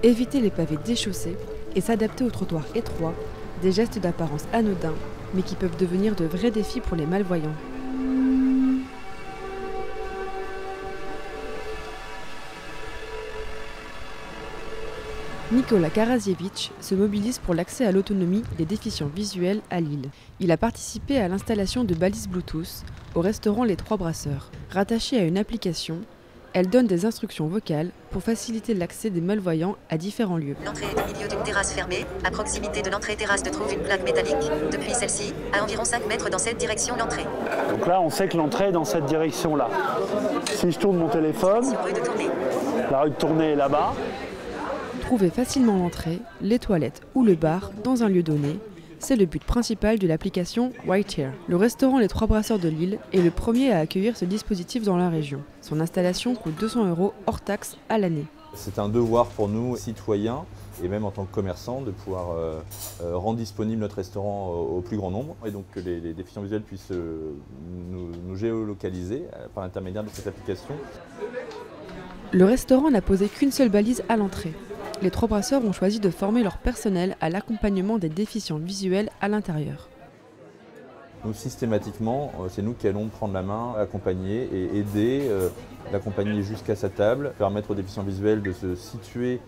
Éviter les pavés déchaussés et s'adapter aux trottoirs étroits, des gestes d'apparence anodins, mais qui peuvent devenir de vrais défis pour les malvoyants. Nikola Karazievitch se mobilise pour l'accès à l'autonomie des déficients visuels à Lille. Il a participé à l'installation de balises Bluetooth au restaurant Les Trois Brasseurs. Rattachée à une application, elle donne des instructions vocales pour faciliter l'accès des malvoyants à différents lieux. L'entrée est au milieu d'une terrasse fermée. À proximité de l'entrée terrasse se trouve une plaque métallique. Depuis celle-ci, à environ 5 mètres dans cette direction l'entrée. Donc là, on sait que l'entrée est dans cette direction-là. Si je tourne mon téléphone, la rue de Tournai est là-bas. Trouver facilement l'entrée, les toilettes ou le bar dans un lieu donné, c'est le but principal de l'application Whitehair. Le restaurant Les Trois Brasseurs de Lille est le premier à accueillir ce dispositif dans la région. Son installation coûte 200 € hors taxe à l'année. C'est un devoir pour nous, citoyens, et même en tant que commerçants, de pouvoir rendre disponible notre restaurant au plus grand nombre, et donc que les déficients visuels puissent nous géolocaliser par l'intermédiaire de cette application. Le restaurant n'a posé qu'une seule balise à l'entrée. Les Trois Brasseurs ont choisi de former leur personnel à l'accompagnement des déficients visuels à l'intérieur. Nous, systématiquement, c'est nous qui allons prendre la main, accompagner et aider, l'accompagner jusqu'à sa table, permettre aux déficients visuels de se situer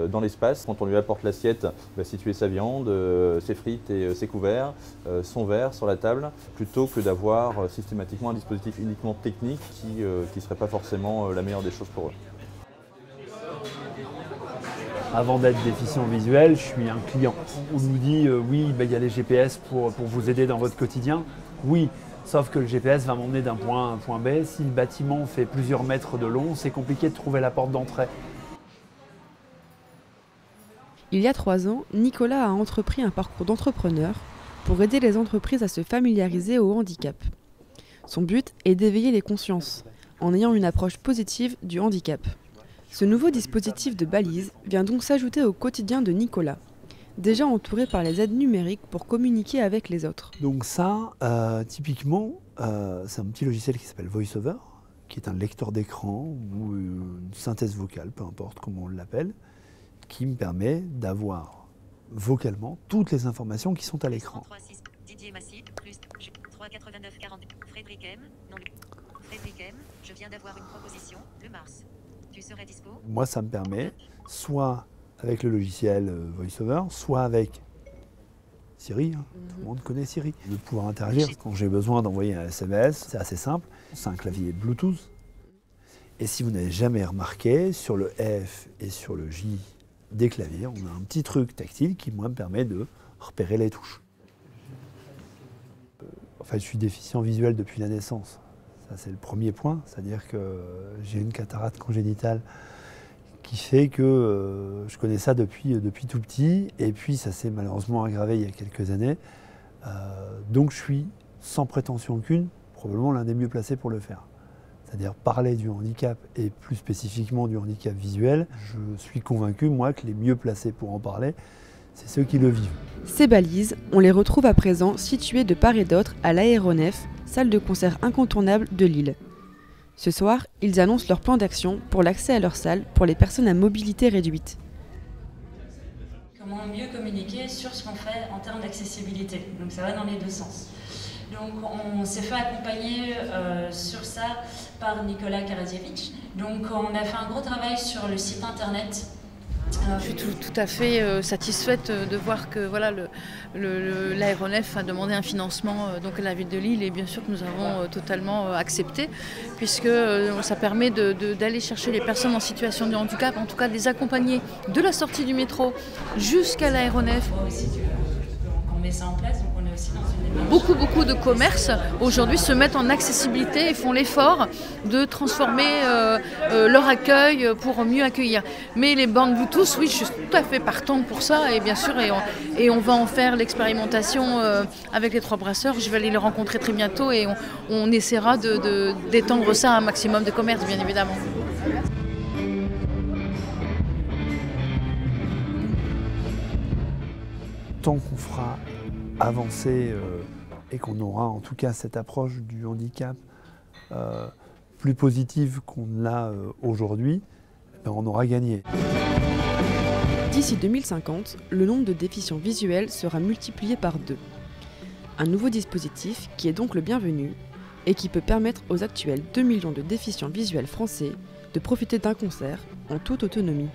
dans l'espace. Quand on lui apporte l'assiette, situer sa viande, ses frites et ses couverts, son verre sur la table, plutôt que d'avoir systématiquement un dispositif uniquement technique qui ne serait pas forcément la meilleure des choses pour eux. Avant d'être déficient visuel, je suis un client. On nous dit oui, il y a les GPS pour vous aider dans votre quotidien. Oui, sauf que le GPS va m'emmener d'un point A à un point B. Si le bâtiment fait plusieurs mètres de long, c'est compliqué de trouver la porte d'entrée. Il y a 3 ans, Nicolas a entrepris un parcours d'entrepreneur pour aider les entreprises à se familiariser au handicap. Son but est d'éveiller les consciences, en ayant une approche positive du handicap. Ce nouveau dispositif de balise vient donc s'ajouter au quotidien de Nicolas, déjà entouré par les aides numériques pour communiquer avec les autres. Donc ça, typiquement, c'est un petit logiciel qui s'appelle VoiceOver, qui est un lecteur d'écran ou une synthèse vocale, peu importe comment on l'appelle, qui me permet d'avoir vocalement toutes les informations qui sont à l'écran. Frédéric M, je viens d'avoir une proposition, le Mars. Tu serais dispo ? Moi, ça me permet, soit avec le logiciel VoiceOver, soit avec Siri, tout le monde connaît Siri, de pouvoir interagir. Quand j'ai besoin d'envoyer un SMS, c'est assez simple. C'est un clavier Bluetooth. Et si vous n'avez jamais remarqué, sur le F et sur le J des claviers, on a un petit truc tactile qui, moi, me permet de repérer les touches. En fait, je suis déficient visuel depuis la naissance. Ça, c'est le premier point, c'est-à-dire que j'ai une cataracte congénitale qui fait que je connais ça depuis tout petit, et puis ça s'est malheureusement aggravé il y a quelques années. Donc je suis, sans prétention aucune, probablement l'un des mieux placés pour le faire. C'est-à-dire parler du handicap, et plus spécifiquement du handicap visuel. Je suis convaincu, moi, que les mieux placés pour en parler, c'est ceux qui le vivent. Ces balises, on les retrouve à présent situées de part et d'autre à l'Aéronef, salle de concert incontournable de Lille. Ce soir, ils annoncent leur plan d'action pour l'accès à leur salle pour les personnes à mobilité réduite. Comment mieux communiquer sur ce qu'on fait en termes d'accessibilité. Donc ça va dans les deux sens. Donc on s'est fait accompagner sur ça par Nikola Karazievitch. Donc on a fait un gros travail sur le site internet. Je suis tout à fait satisfaite de voir que voilà, l'Aéronef a demandé un financement donc à la ville de Lille, et bien sûr que nous avons totalement accepté, puisque ça permet d'aller chercher les personnes en situation de handicap, en tout cas de les accompagner de la sortie du métro jusqu'à l'Aéronef. On met ça en place, donc on est aussi dans une démarche. Beaucoup de commerces aujourd'hui se mettent en accessibilité et font l'effort de transformer leur accueil pour mieux accueillir. Mais les bornes Bluetooth, oui, je suis tout à fait partante pour ça, et bien sûr, et on va en faire l'expérimentation avec les Trois Brasseurs. Je vais aller les rencontrer très bientôt, et on essaiera d'étendre ça à un maximum de commerces, bien évidemment. Tant qu'on fera avancer et qu'on aura en tout cas cette approche du handicap plus positive qu'on l'a aujourd'hui, on aura gagné. D'ici 2050, le nombre de déficients visuels sera multiplié par 2. Un nouveau dispositif qui est donc le bienvenu et qui peut permettre aux actuels 2 millions de déficients visuels français de profiter d'un concert en toute autonomie.